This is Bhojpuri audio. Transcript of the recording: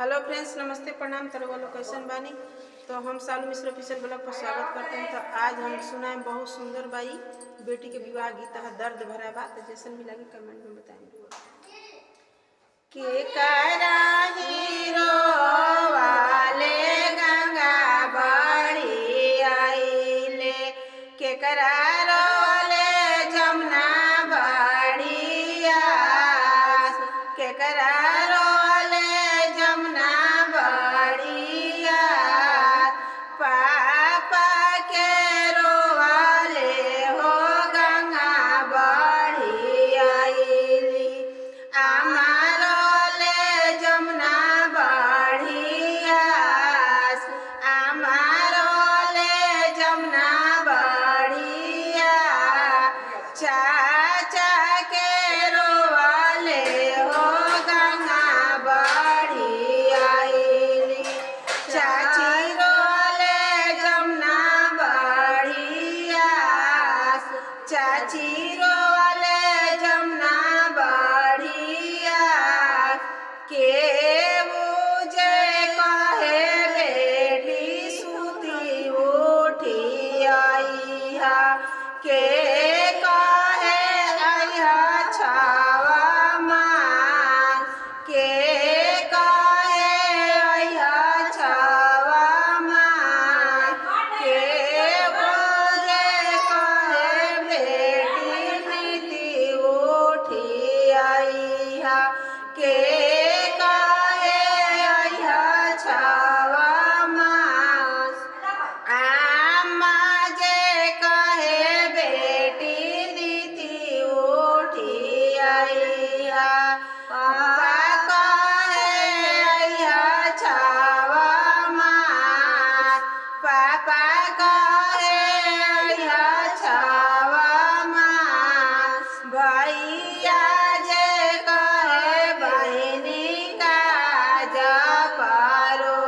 हेलो फ्रेंड्स, नमस्ते, प्रणाम। तरवा लोकेशन बानी। तो हम सालू मिश्र ऑफिशियल ब्लॉग पर स्वागत करते हैं। तो आज हम सुनाए बहुत सुंदर बाई बेटी के विवाह गीत है, दर्द भरा बात। जैसन भी लगी कमेंट में बताएंगे। के करा हीरो वाले गंगा बड़ी आइले, के करा रोले जमुना बड़ी आस, के करा रोले जमुना बड़ी आस। पापा के रोवाले हो गंगा बड़ी आइली, आमारो ले जमुना बड़ी आस, आमारो ले जमुना बड़ी आस। चाचा के रोवाले हो गंगा बड़ी आइली, चाची रोले जमुना बड़ी आस, चाची रोले जमुना बड़ी आस। के मुझे कहे बेटी सूती उठी आई हा, के कहे आया छावा माँ, के कहे आया छावा माँ। के मुझे कहे बेटी नीति उठी आई हा, के कहे आया छावा माँ। आमा जे कहे बेटी नीति उठी आई हा, पापा कहे आया छावा माँ, पापा कहे आया छावा माँ। भैया जे कहे बहिनी का जपरो